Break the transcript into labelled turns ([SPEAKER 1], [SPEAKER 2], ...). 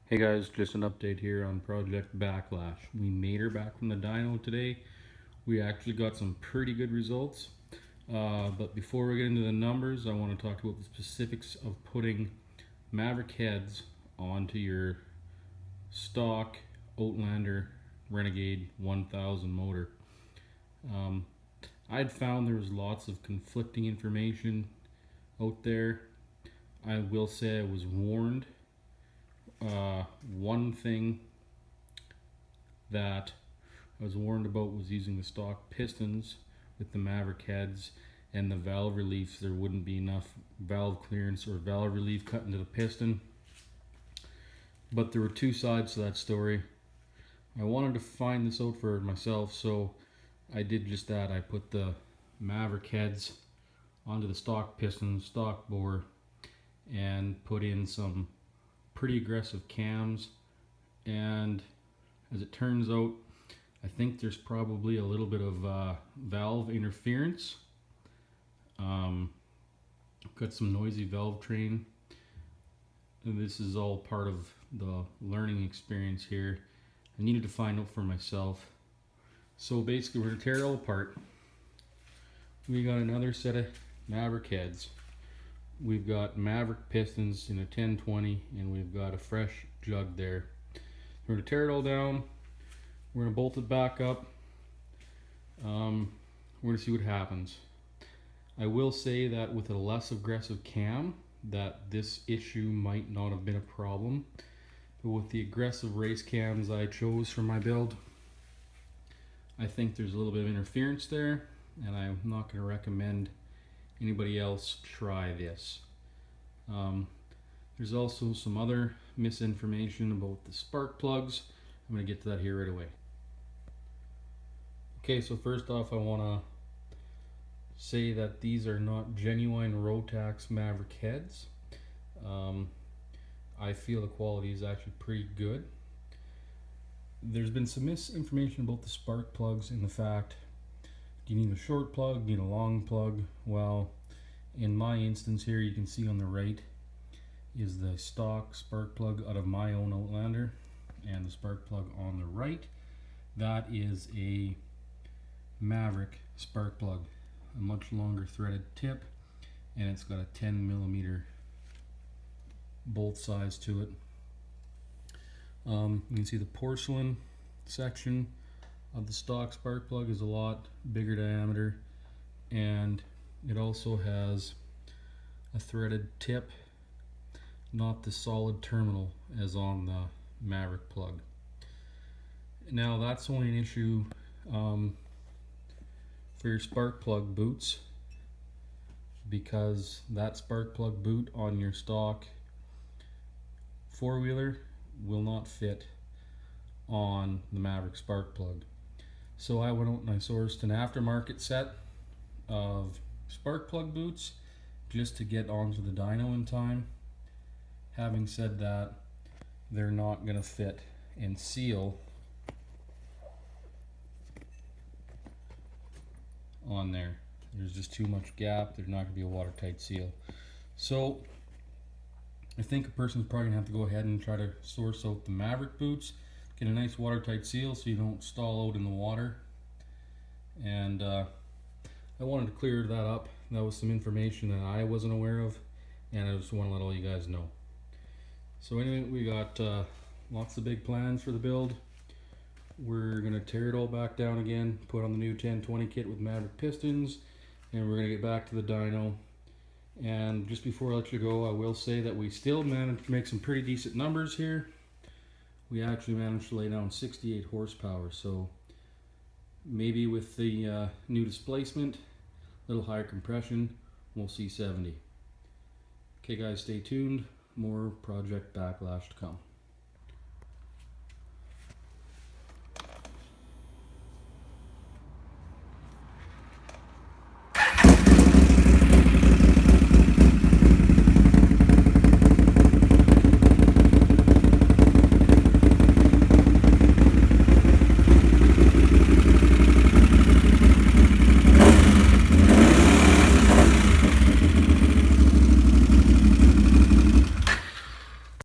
[SPEAKER 1] Hey guys, just an update here on Project Backlash. We made her back from the dyno today. We actually got some pretty good results. But before we get into the numbers, I want to talk about the specifics of putting Maverick heads onto your stock Outlander Renegade 1000 motor. I'd found there was lots of conflicting information out there. I will say I was warned. One thing that I was warned about was using the stock pistons with the Maverick heads and the valve reliefs. There wouldn't be enough valve clearance or valve relief cut into the piston. But there were two sides to that story. I wanted to find this out for myself, so I did just that. I put the Maverick heads onto the stock piston, stock bore, and put in some pretty aggressive cams, and as it turns out, I think there's probably a little bit of valve interference. Got some noisy valve train, and this is all part of the learning experience here. I needed to find out for myself. So basically we're going to tear it all apart. We got another set of Maverick heads. We've got Maverick pistons in a 1020, and we've got a fresh jug there. We're going to tear it all down. We're going to bolt it back up. We're going to see what happens. I will say that with a less aggressive cam, that this issue might not have been a problem. But with the aggressive race cams I chose for my build, I think there's a little bit of interference there, and I'm not going to recommend anybody else try this. There's also some other misinformation about the spark plugs. I'm going to get to that here right away. Okay, so first off, I want to say that these are not genuine Rotax Maverick heads. I feel the quality is actually pretty good. There's been some misinformation about the spark plugs in the fact, do you need a short plug, need a long plug? Well, in my instance here, you can see on the right is the stock spark plug out of my own Outlander, and the spark plug on the right, that is a Maverick spark plug, a much longer threaded tip, and it's got a 10mm bolt size to it. You can see the porcelain section of the stock spark plug is a lot bigger diameter, and it also has a threaded tip, not the solid terminal as on the Maverick plug. Now that's only an issue for your spark plug boots, because that spark plug boot on your stock four-wheeler will not fit on the Maverick spark plug. So I went out and I sourced an aftermarket set of spark plug boots just to get onto the dyno in time. Having said that, they're not going to fit and seal on there. There's just too much gap. There's not going to be a watertight seal. So I think a person's probably going to have to go ahead and try to source out the Maverick boots, get a nice watertight seal so you don't stall out in the water. And I wanted to clear that up. That was some information that I wasn't aware of, and I just want to let all you guys know. So anyway, we got lots of big plans for the build. We're going to tear it all back down again, put on the new 1020 kit with Maverick pistons, and we're going to get back to the dyno. And just before I let you go, I will say that we still managed to make some pretty decent numbers here. We actually managed to lay down 68 horsepower, so maybe with the new displacement, a little higher compression, we'll see 70. Okay guys, stay tuned. More Project Backlash to come.